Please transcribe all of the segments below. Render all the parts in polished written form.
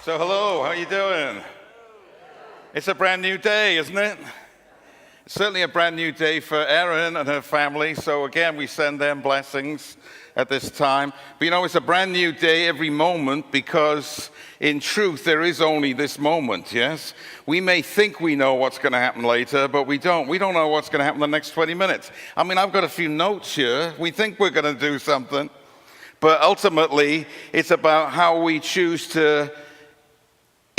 So hello, how are you doing? It's a brand new day, isn't it? It's certainly a brand new day for Erin and her family. So again, we send them blessings at this time. But you know, it's a brand new day every moment because in truth, there is only this moment, yes? We may think we know what's going to happen later, but we don't. We don't know what's going to happen in the next 20 minutes. I mean, I've got a few notes here. We think we're going to do something. But ultimately, it's about how we choose to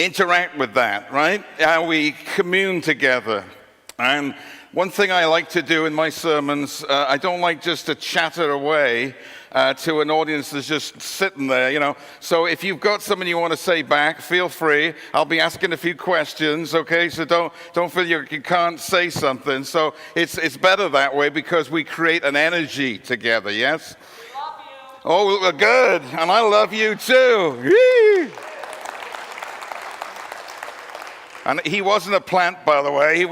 interact with that, right? How we commune together. And one thing I like to do in my sermons, I don't like just to chatter away to an audience that's just sitting there, you know. So if you've got something you want to say back, feel free. I'll be asking a few questions, okay? So don't feel you can't say something. So it's better that way because we create an energy together, yes? We love you. Oh, good. And I love you too. Yee. And he wasn't a plant, by the way.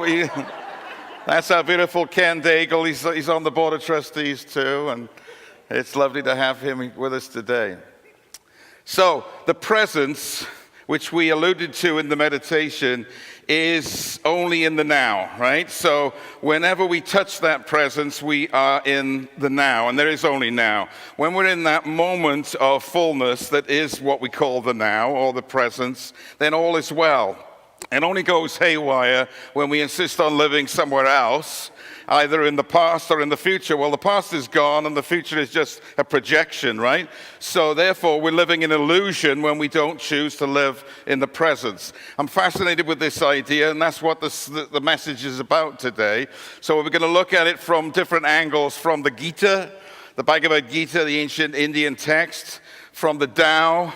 That's our beautiful Ken Daigle. He's on the board of trustees too, and it's lovely to have him with us today. So the presence, which we alluded to in the meditation, is only in the now, right? So whenever we touch that presence, we are in the now, and there is only now. When we're in that moment of fullness that is what we call the now, or the presence, then all is well. It only goes haywire when we insist on living somewhere else, either in the past or in the future. Well, the past is gone and the future is just a projection, right? So therefore, we're living in illusion when we don't choose to live in the presence. I'm fascinated with this idea, and that's what the message is about today. So we're going to look at it from different angles, from the Gita, the Bhagavad Gita, the ancient Indian text, from the Tao,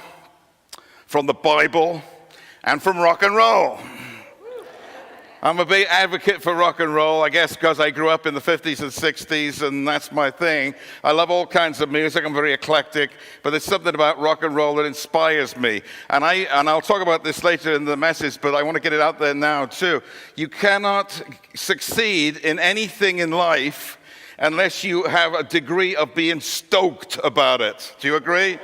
from the Bible, and from rock and roll. I'm a big advocate for rock and roll, I guess because I grew up in the 50s and 60s, and that's my thing. I love all kinds of music. I'm very eclectic, but there's something about rock and roll that inspires me. And I'll talk about this later in the message, but I want to get it out there now too. You cannot succeed in anything in life unless you have a degree of being stoked about it. Do you agree? You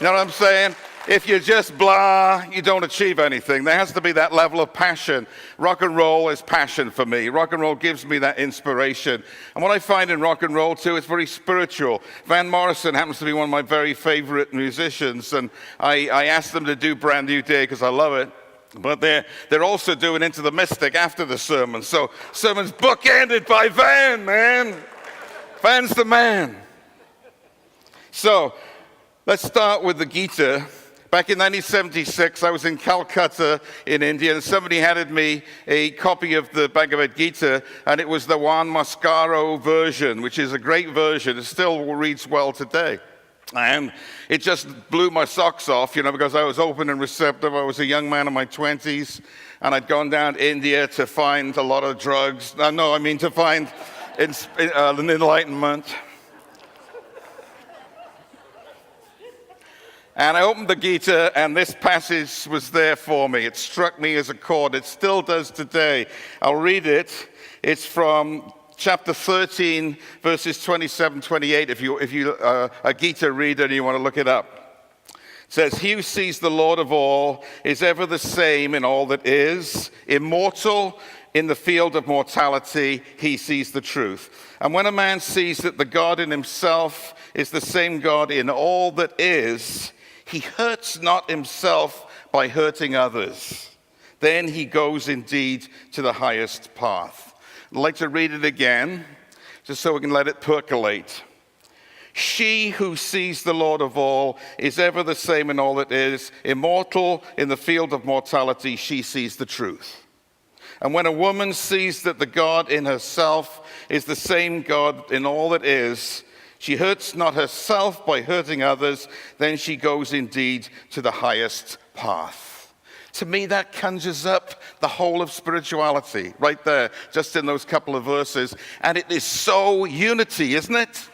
know what I'm saying? If you're just blah, you don't achieve anything. There has to be that level of passion. Rock and roll is passion for me. Rock and roll gives me that inspiration. And what I find in rock and roll, too, it's very spiritual. Van Morrison happens to be one of my very favorite musicians, and I asked them to do Brand New Day because I love it. But they're also doing Into the Mystic after the sermon. So sermon's bookended by Van, man. Van's the man. So let's start with the Gita. Back in 1976, I was in Calcutta in India, and somebody handed me a copy of the Bhagavad Gita, and it was the Juan Mascaro version, which is a great version. It still reads well today. And it just blew my socks off, you know, because I was open and receptive. I was a young man in my 20s, and I'd gone down to India to find a lot of drugs. To find an enlightenment. And I opened the Gita, and this passage was there for me. It struck me as a chord. It still does today. I'll read it. It's from chapter 13, verses 27, 28, if you're a Gita reader and you want to look it up. It says, "He who sees the Lord of all is ever the same in all that is. Immortal in the field of mortality, he sees the truth. And when a man sees that the God in himself is the same God in all that is, he hurts not himself by hurting others. Then he goes indeed to the highest path." I'd like to read it again, just so we can let it percolate. "She who sees the Lord of all is ever the same in all that is. Immortal in the field of mortality, she sees the truth. And when a woman sees that the God in herself is the same God in all that is, she hurts not herself by hurting others, then she goes indeed to the highest path." To me, that conjures up the whole of spirituality right there, just in those couple of verses. And it is so unity, isn't it?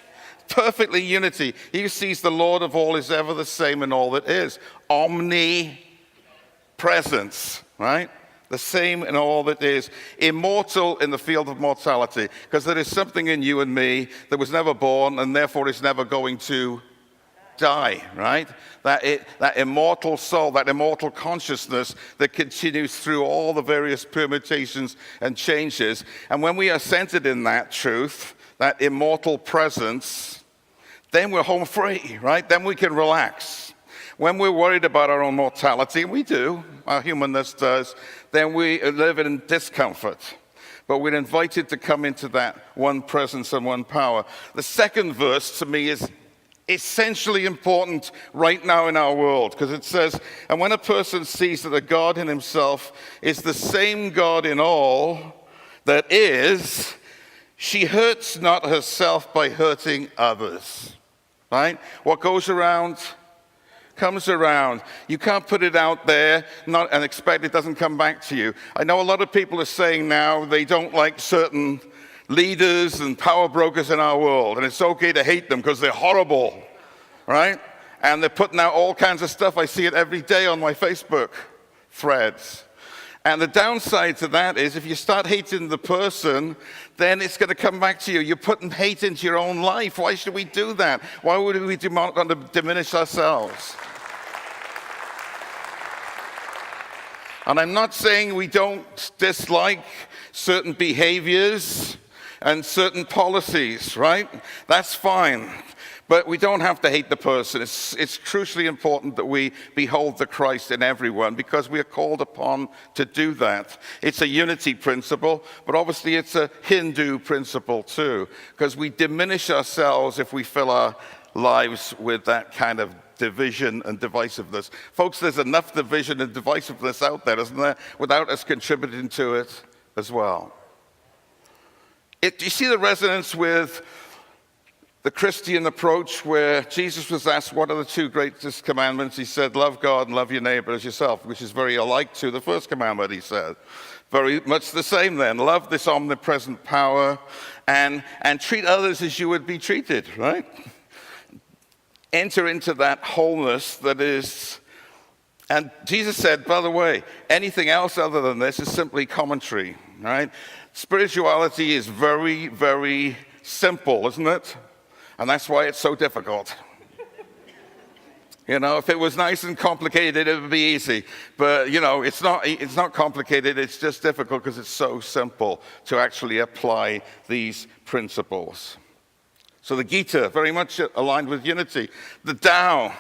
Perfectly unity. He who sees the Lord of all is ever the same in all that is. Omnipresence, right? The same in all that is, immortal in the field of mortality, because there is something in you and me that was never born and therefore is never going to die, right? That immortal soul, that immortal consciousness that continues through all the various permutations and changes. And when we are centered in that truth, that immortal presence, then we're home free, right? Then we can relax. When we're worried about our own mortality, and we do, our humanness does, then we live in discomfort. But we're invited to come into that one presence and one power. The second verse to me is essentially important right now in our world, because it says, and when a person sees that the God in himself is the same God in all that is, she hurts not herself by hurting others, right? What goes around comes around. You can't put it out there and expect it doesn't come back to you. I know a lot of people are saying now they don't like certain leaders and power brokers in our world, and it's okay to hate them because they're horrible, right? And they're putting out all kinds of stuff. I see it every day on my Facebook threads. And the downside to that is if you start hating the person, then it's going to come back to you. You're putting hate into your own life. Why should we do that? Why would we want to diminish ourselves? And I'm not saying we don't dislike certain behaviors and certain policies, right? That's fine. But we don't have to hate the person. It's crucially important that we behold the Christ in everyone, because we are called upon to do that. It's a unity principle, but obviously it's a Hindu principle too, because we diminish ourselves if we fill our lives with that kind of division and divisiveness. Folks, there's enough division and divisiveness out there, isn't there, without us contributing to it as well. Do you see the resonance with the Christian approach where Jesus was asked, what are the two greatest commandments? He said, love God and love your neighbor as yourself, which is very alike to the first commandment, he said. Very much the same then. Love this omnipresent power and treat others as you would be treated, right? Enter into that wholeness that is, and Jesus said, by the way, anything else other than this is simply commentary, right? Spirituality is very, very simple, isn't it? And that's why it's so difficult. You know, if it was nice and complicated, it would be easy. But, you know, it's not complicated, it's just difficult because it's so simple to actually apply these principles. So the Gita, very much aligned with unity. The Tao,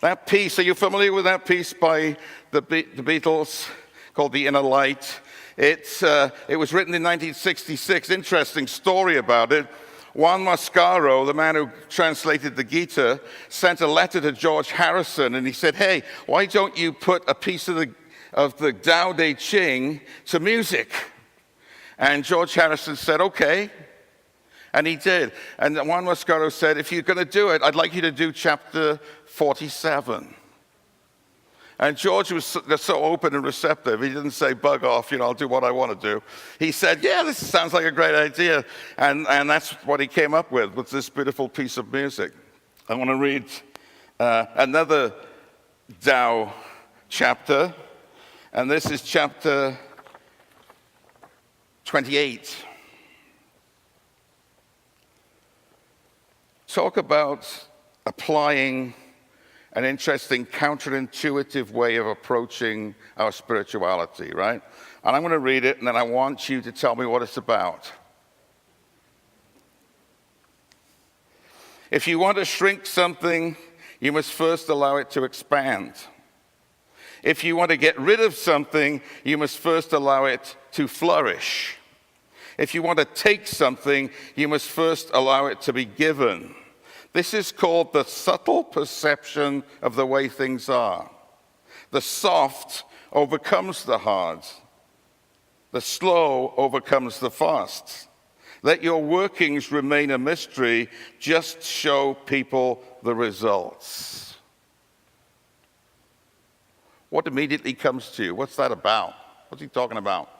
that piece, are you familiar with that piece by the Beatles called The Inner Light? It was written in 1966, interesting story about it. Juan Mascaro, the man who translated the Gita, sent a letter to George Harrison, and he said, hey, why don't you put a piece of the Tao Te Ching to music? And George Harrison said, okay. And he did. And Juan Mascaro said, if you're going to do it, I'd like you to do chapter 47. And George was so open and receptive. He didn't say, bug off, you know, I'll do what I want to do. He said, yeah, this sounds like a great idea. And that's what he came up with this beautiful piece of music. I want to read another Tao chapter. And this is chapter 28. Talk about applying an interesting counterintuitive way of approaching our spirituality, right? And I'm going to read it, and then I want you to tell me what it's about. If you want to shrink something, you must first allow it to expand. If you want to get rid of something, you must first allow it to flourish. If you want to take something, you must first allow it to be given. This is called the subtle perception of the way things are. The soft overcomes the hard. The slow overcomes the fast. Let your workings remain a mystery. Just show people the results. What immediately comes to you? What's that about? What's he talking about?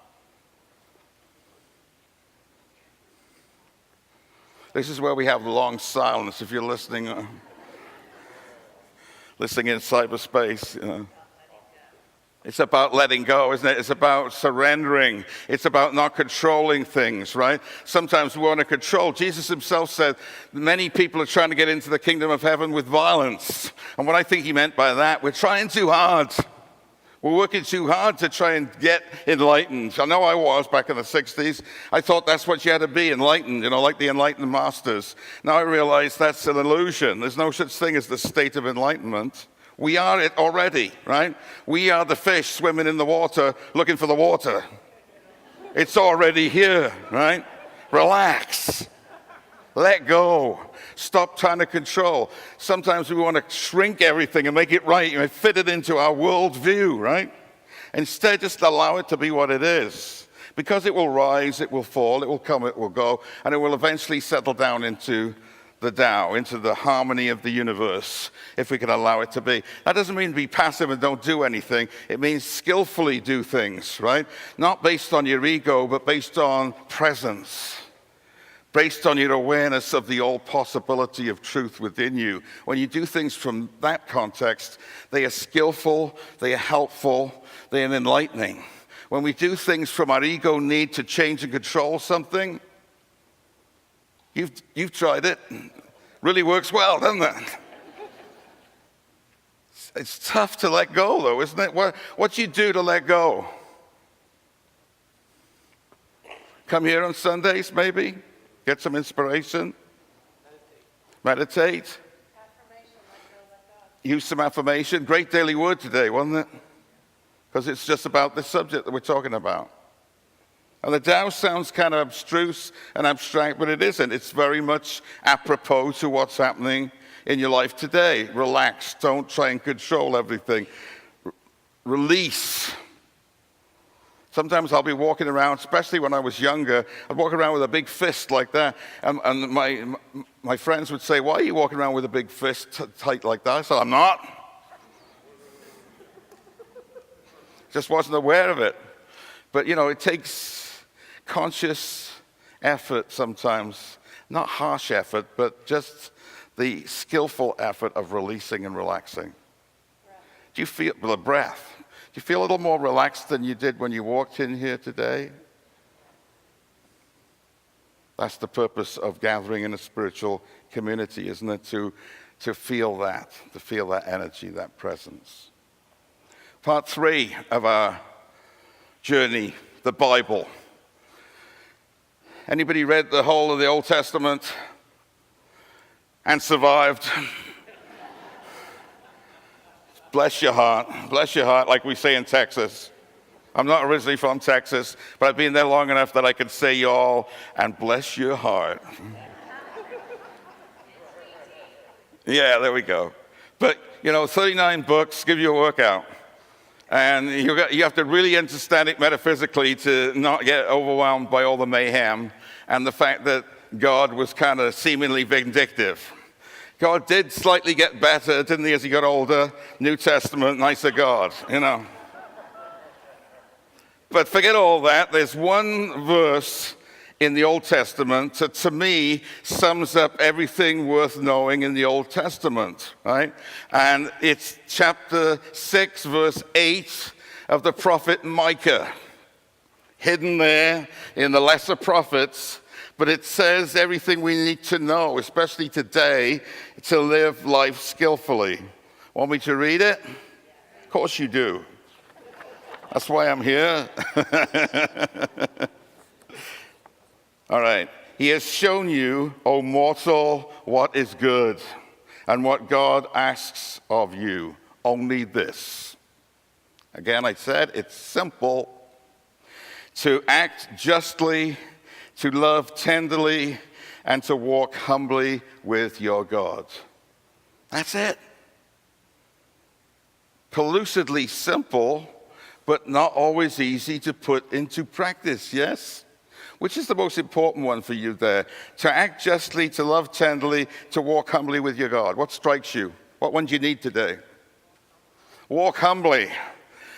This is where we have long silence. If you're listening in cyberspace, you know. It's about letting go, isn't it? It's about surrendering. It's about not controlling things, right? Sometimes we want to control. Jesus himself said many people are trying to get into the kingdom of heaven with violence. And what I think he meant by that, we're trying too hard. We're working too hard to try and get enlightened. I know I was back in the 60s. I thought that's what you had to be, enlightened, like the enlightened masters. Now I realize that's an illusion. There's no such thing as the state of enlightenment. We are it already, right? We are the fish swimming in the water, looking for the water. It's already here, right? Relax. Let go. Stop trying to control. Sometimes we want to shrink everything and make it right, fit it into our worldview, right? Instead, just allow it to be what it is. Because it will rise, it will fall, it will come, it will go, and it will eventually settle down into the Tao, into the harmony of the universe, if we can allow it to be. That doesn't mean be passive and don't do anything. It means skillfully do things, right? Not based on your ego, but based on presence, based on your awareness of the all possibility of truth within you. When you do things from that context, they are skillful, they are helpful, they are enlightening. When we do things from our ego need to change and control something, You've tried it. Really works well, doesn't it? It's tough to let go, though, isn't it? What do you do to let go? Come here on Sundays, maybe? Get some inspiration? Meditate. Use some affirmation. Great daily word today, wasn't it? Because it's just about the subject that we're talking about. And the Tao sounds kind of abstruse and abstract, but it isn't. It's very much apropos to what's happening in your life today. Relax. Don't try and control everything. Release. Sometimes I'll be walking around, especially when I was younger, I'd walk around with a big fist like that. And my friends would say, "Why are you walking around with a big fist tight like that?" I said, "I'm not." Just wasn't aware of it. But, it takes conscious effort sometimes, not harsh effort, but just the skillful effort of releasing and relaxing. Do you feel the breath? Do you feel a little more relaxed than you did when you walked in here today? That's the purpose of gathering in a spiritual community, isn't it? To feel that energy, that presence. Part 3 of our journey, the Bible. Anybody read the whole of the Old Testament and survived? Bless your heart, like we say in Texas. I'm not originally from Texas, but I've been there long enough that I can say y'all and bless your heart. Yeah, there we go. But, 39 books give you a workout. And you have to really understand it metaphysically to not get overwhelmed by all the mayhem and the fact that God was kind of seemingly vindictive. God did slightly get better, didn't he, as he got older? New Testament, nicer God, But forget all that. There's one verse in the Old Testament that, to me, sums up everything worth knowing in the Old Testament, right? And it's chapter 6, verse 8 of the prophet Micah, hidden there in the lesser prophets, but it says everything we need to know, especially today, to live life skillfully. Want me to read it? Of course you do. That's why I'm here. All right. He has shown you, O mortal, what is good, and what God asks of you. Only this. Again, I said it's simple. To act justly, to love tenderly, and to walk humbly with your God. That's it. Pellucidly simple, but not always easy to put into practice, yes? Which is the most important one for you there? To act justly, to love tenderly, to walk humbly with your God. What strikes you? What one do you need today? Walk humbly.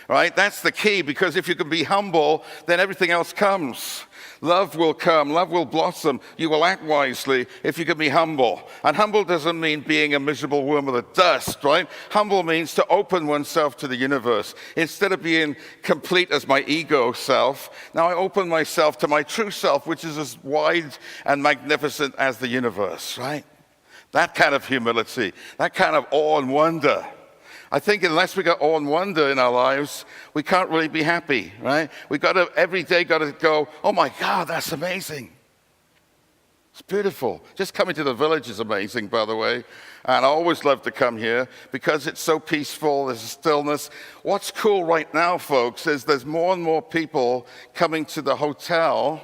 right? That's the key, because if you can be humble, then everything else comes. Love will come, love will blossom. You will act wisely if you can be humble. And humble doesn't mean being a miserable worm of the dust, right? Humble means to open oneself to the universe. Instead of being complete as my ego self, now I open myself to my true self, which is as wide and magnificent as the universe, right? That kind of humility, that kind of awe and wonder. I think unless we got awe and wonder in our lives, we can't really be happy, right? We got to, every day, got to go, oh my God, that's amazing. It's beautiful. Just coming to the village is amazing, by the way. And I always love to come here because it's so peaceful, there's a stillness. What's cool right now, folks, is there's more and more people coming to the hotel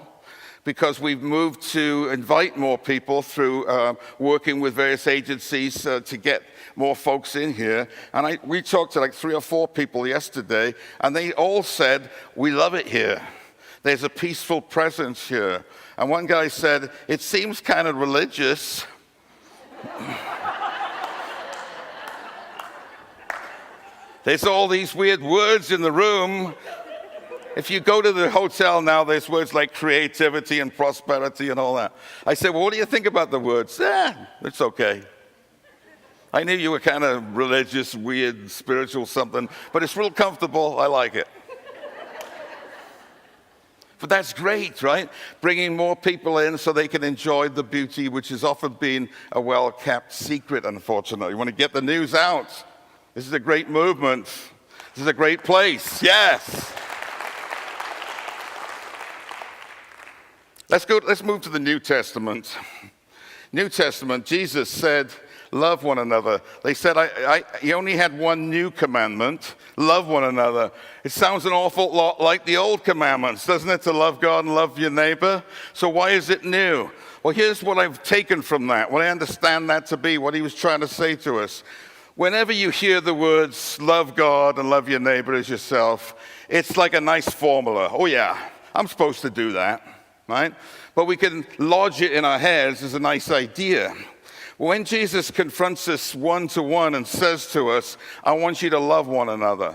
because we've moved to invite more people through working with various agencies to get more folks in here. And we talked to like 3 or 4 people yesterday, and they all said, we love it here. There's a peaceful presence here. And one guy said, it seems kind of religious. There's all these weird words in the room. If you go to the hotel now, there's words like creativity and prosperity and all that. I said, well, what do you think about the words? It's okay. I knew you were kind of religious, weird, spiritual something, but it's real comfortable. I like it. But that's great, right? Bringing more people in so they can enjoy the beauty, which has often been a well-kept secret, unfortunately. You want to get the news out. This is a great movement. This is a great place. Yes. Let's move to the New Testament. New Testament, Jesus said, love one another. They said, he only had one new commandment, love one another. It sounds an awful lot like the old commandments, doesn't it, to love God and love your neighbor? So why is it new? Well, here's what I've taken from that, what I understand that to be, what he was trying to say to us. Whenever you hear the words, love God and love your neighbor as yourself, it's like a nice formula. Oh yeah, I'm supposed to do that. Right? But we can lodge it in our heads as a nice idea. When Jesus confronts us one-to-one and says to us, I want you to love one another.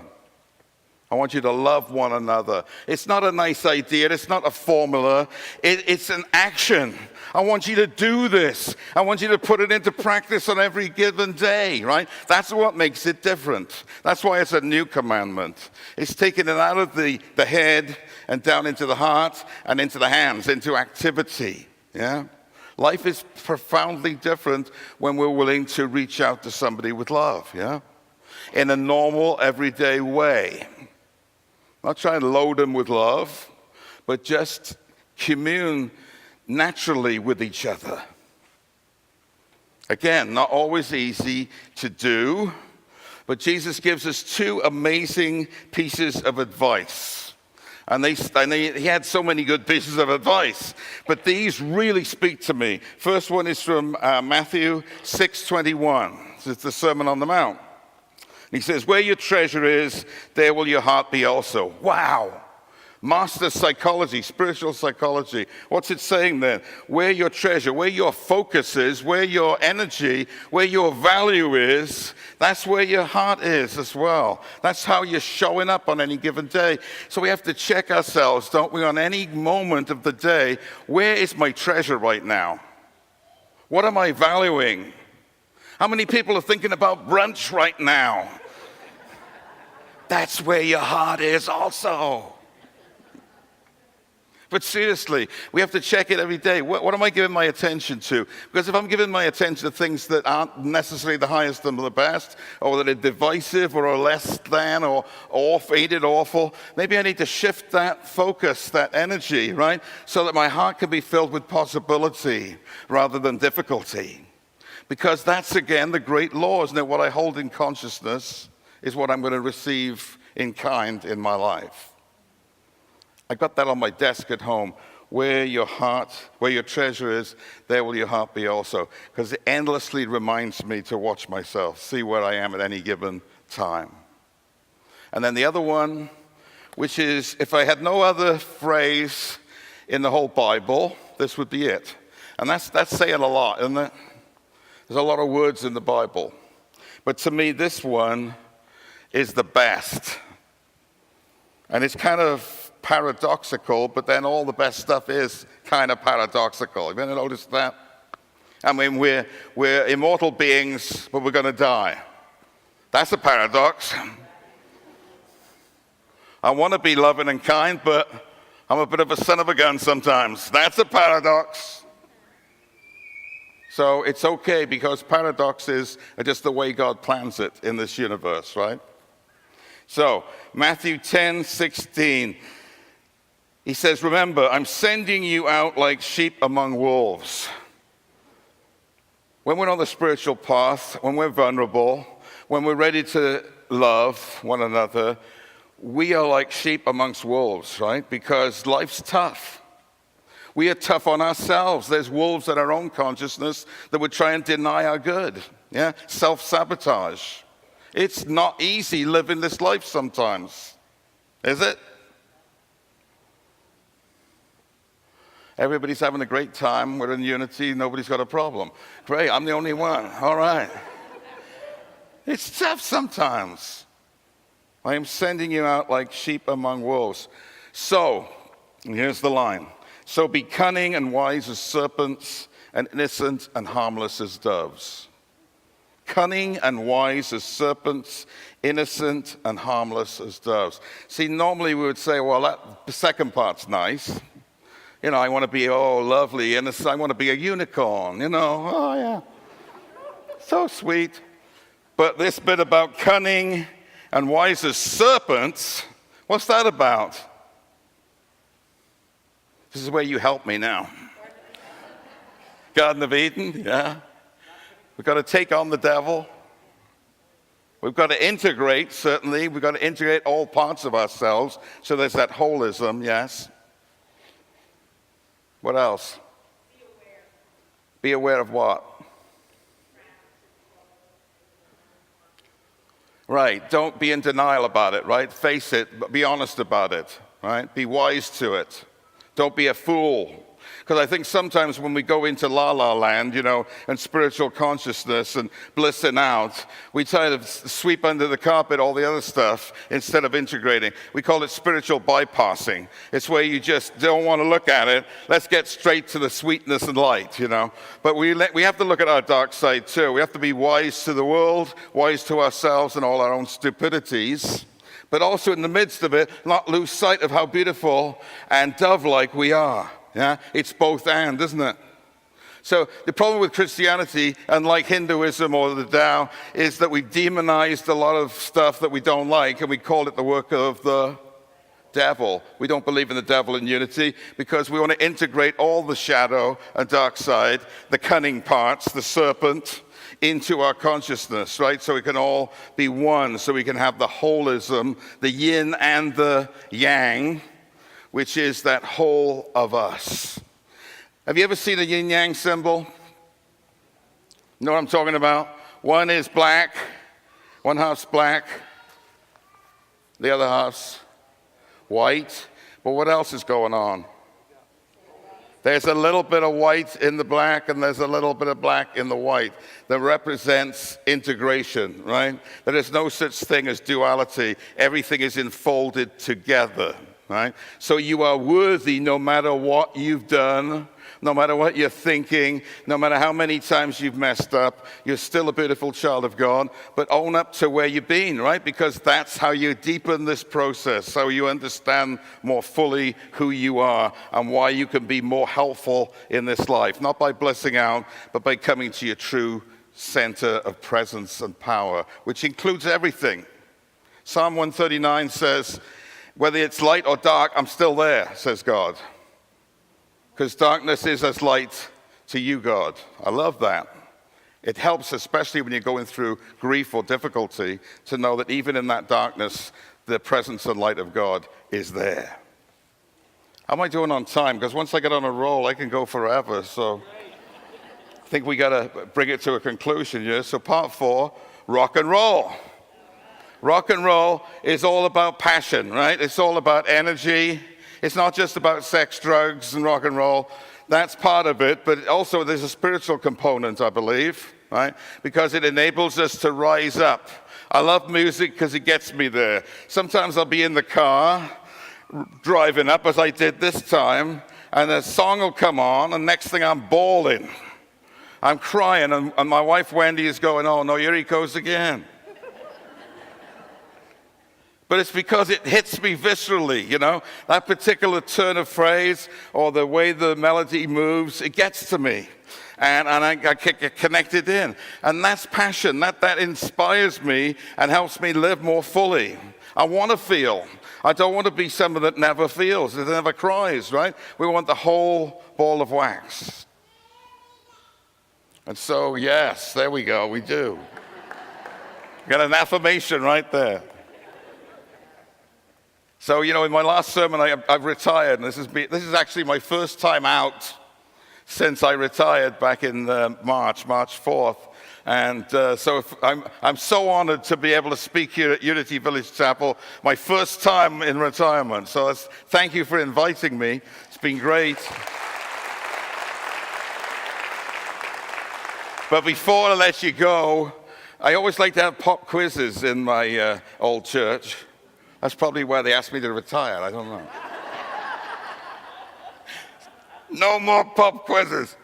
I want you to love one another. It's not a nice idea. It's not a formula. It's an action. I want you to do this. I want you to put it into practice on every given day, right? That's what makes it different. That's why it's a new commandment. It's taking it out of the head and down into the heart and into the hands, into activity, yeah? Life is profoundly different when we're willing to reach out to somebody with love, yeah? In a normal, everyday way. Not trying to load them with love, but just commune naturally with each other. Again, not always easy to do, but Jesus gives us 2 amazing pieces of advice. And he had so many good pieces of advice, but these really speak to me. First one is from Matthew 6:21. It's the Sermon on the Mount. He says, where your treasure is, there will your heart be also. Wow. Master psychology, spiritual psychology. What's it saying then? Where your treasure, where your focus is, where your energy, where your value is, that's where your heart is as well. That's how you're showing up on any given day. So we have to check ourselves, don't we, on any moment of the day. Where is my treasure right now? What am I valuing? How many people are thinking about brunch right now? That's where your heart is also. But seriously, we have to check it every day. What am I giving my attention to? Because if I'm giving my attention to things that aren't necessarily the highest and the best, or that are divisive or are less than or hated, awful, maybe I need to shift that focus, that energy, right? So that my heart can be filled with possibility rather than difficulty. Because that's, again, the great law, isn't it? What I hold in consciousness is what I'm going to receive in kind in my life. I got that on my desk at home. Where your treasure is, there will your heart be also. Because it endlessly reminds me to watch myself, see where I am at any given time. And then the other one, which is, if I had no other phrase in the whole Bible, this would be it. And that's saying a lot, isn't it? There's a lot of words in the Bible. But to me, this one is the best. And it's kind of paradoxical, but then all the best stuff is kind of paradoxical. Have you ever noticed that? I mean, we're immortal beings, but we're going to die. That's a paradox. I want to be loving and kind, but I'm a bit of a son of a gun sometimes. That's a paradox. So it's okay, because paradoxes are just the way God plans it in this universe, right? So Matthew 10:16, he says, remember, I'm sending you out like sheep among wolves. When we're on the spiritual path, when we're vulnerable, when we're ready to love one another, we are like sheep amongst wolves, right? Because life's tough. We are tough on ourselves. There's wolves in our own consciousness that would try and deny our good. Yeah, self-sabotage. It's not easy living this life sometimes, is it? Everybody's having a great time. We're in unity. Nobody's got a problem. Great, I'm the only one. All right. It's tough sometimes. I am sending you out like sheep among wolves. So, and here's the line. So be cunning and wise as serpents, and innocent and harmless as doves. Cunning and wise as serpents, innocent and harmless as doves. See, normally we would say, well, the second part's nice. You know, I want to be, lovely, innocent. I want to be a unicorn, oh yeah. So sweet. But this bit about cunning and wise as serpents, what's that about? This is where you help me now. Garden of Eden, yeah. We've got to take on the devil. We've got to integrate, certainly. We've got to integrate all parts of ourselves. So there's that holism, yes. What else? Be aware of what? Right, don't be in denial about it, right? Face it, be honest about it, right? Be wise to it. Don't be a fool. Because I think sometimes when we go into la-la land, and spiritual consciousness and blissing out, we try to sweep under the carpet all the other stuff instead of integrating. We call it spiritual bypassing. It's where you just don't want to look at it. Let's get straight to the sweetness and light, But we have to look at our dark side too. We have to be wise to the world, wise to ourselves and all our own stupidities. But also in the midst of it, not lose sight of how beautiful and dove-like we are. Yeah, it's both and, isn't it? So the problem with Christianity, unlike Hinduism or the Tao, is that we've demonized a lot of stuff that we don't like, and we call it the work of the devil. We don't believe in the devil in unity because we want to integrate all the shadow and dark side, the cunning parts, the serpent, into our consciousness, right? So we can all be one, so we can have the holism, the yin and the yang, which is that whole of us. Have you ever seen a yin-yang symbol? You know what I'm talking about? One is black, one half's black, the other half's white. But what else is going on? There's a little bit of white in the black, and there's a little bit of black in the white that represents integration, right? There is no such thing as duality. Everything is enfolded together. Right? So you are worthy no matter what you've done, no matter what you're thinking, no matter how many times you've messed up, you're still a beautiful child of God, but own up to where you've been, right? Because that's how you deepen this process, so you understand more fully who you are and why you can be more helpful in this life, not by blessing out, but by coming to your true center of presence and power, which includes everything. Psalm 139 says, whether it's light or dark, I'm still there, says God. Because darkness is as light to you, God. I love that. It helps, especially when you're going through grief or difficulty, to know that even in that darkness, the presence and light of God is there. How am I doing on time? Because once I get on a roll, I can go forever. So I think we got to bring it to a conclusion here. So part 4, rock and roll. Rock and roll is all about passion, right? It's all about energy. It's not just about sex, drugs, and rock and roll. That's part of it, but also there's a spiritual component, I believe. right? Because it enables us to rise up. I love music because it gets me there. Sometimes I'll be in the car driving up, as I did this time, and a song will come on, and next thing I'm bawling. I'm crying, and my wife Wendy is going, oh no, here he goes again. But it's because it hits me viscerally, you know? That particular turn of phrase or the way the melody moves, it gets to me. And I get connected in. And that's passion. That inspires me and helps me live more fully. I want to feel. I don't want to be someone that never feels, that never cries, right? We want the whole ball of wax. And so, yes, there we go, we do. Got an affirmation right there. So, you know, in my last sermon, I've retired, and this is actually my first time out since I retired back in March 4th. And so I'm so honored to be able to speak here at Unity Village Chapel, my first time in retirement. So thank you for inviting me. It's been great. But before I let you go, I always like to have pop quizzes in my old church. That's probably why they asked me to retire. I don't know. No more pop quizzes.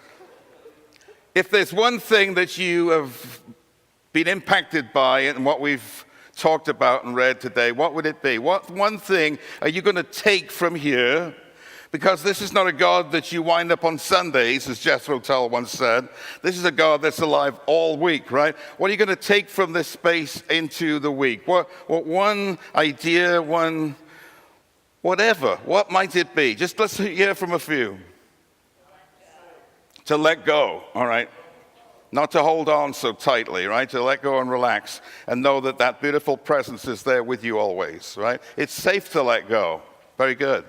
If there's one thing that you have been impacted by in what we've talked about and read today, what would it be? What one thing are you going to take from here? Because this is not a God that you wind up on Sundays, as Jethro Tull once said. This is a God that's alive all week, right? What are you going to take from this space into the week? What one idea, whatever, what might it be? Just let's hear from a few. To let go, all right? Not to hold on so tightly, right? To let go and relax and know that that beautiful presence is there with you always, right? It's safe to let go. Very good.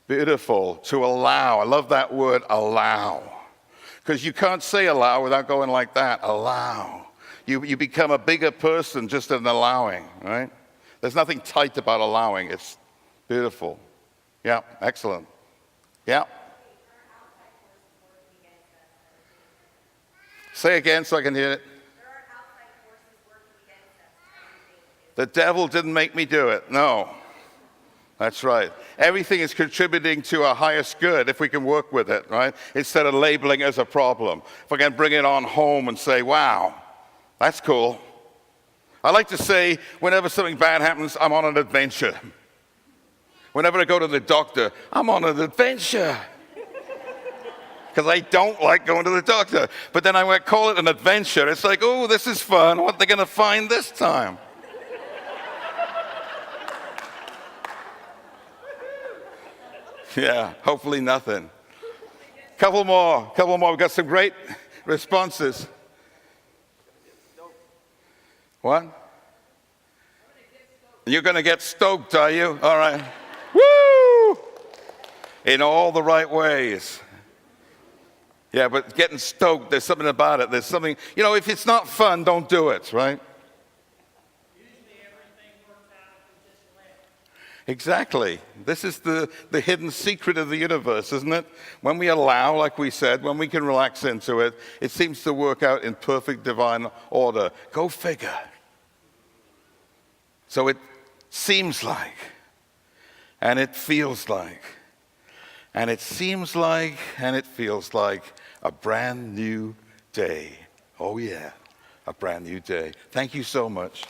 Beautiful. To allow. I love that word, allow. Because you can't say allow without going like that. Allow. You become a bigger person just in allowing, right? There's nothing tight about allowing. It's beautiful. Yeah, excellent. Yeah. Say again so I can hear it. The devil didn't make me do it. No. That's right. Everything is contributing to our highest good if we can work with it, right? Instead of labeling it as a problem. If I can bring it on home and say, wow, that's cool. I like to say, whenever something bad happens, I'm on an adventure. Whenever I go to the doctor, I'm on an adventure. Because I don't like going to the doctor. But then I call it an adventure. It's like, oh, this is fun. What are they going to find this time? Yeah, hopefully nothing. Couple more. We've got some great responses. What? You're going to get stoked, are you? All right. Woo! In all the right ways. Yeah, but getting stoked, there's something about it. There's something, you know, if it's not fun, don't do it, right? Exactly. This is the hidden secret of the universe, isn't it? When we allow, like we said, when we can relax into it, it seems to work out in perfect divine order. Go figure. So it seems like, and it feels like, and it seems like, and it feels like a brand new day. Oh yeah, a brand new day. Thank you so much.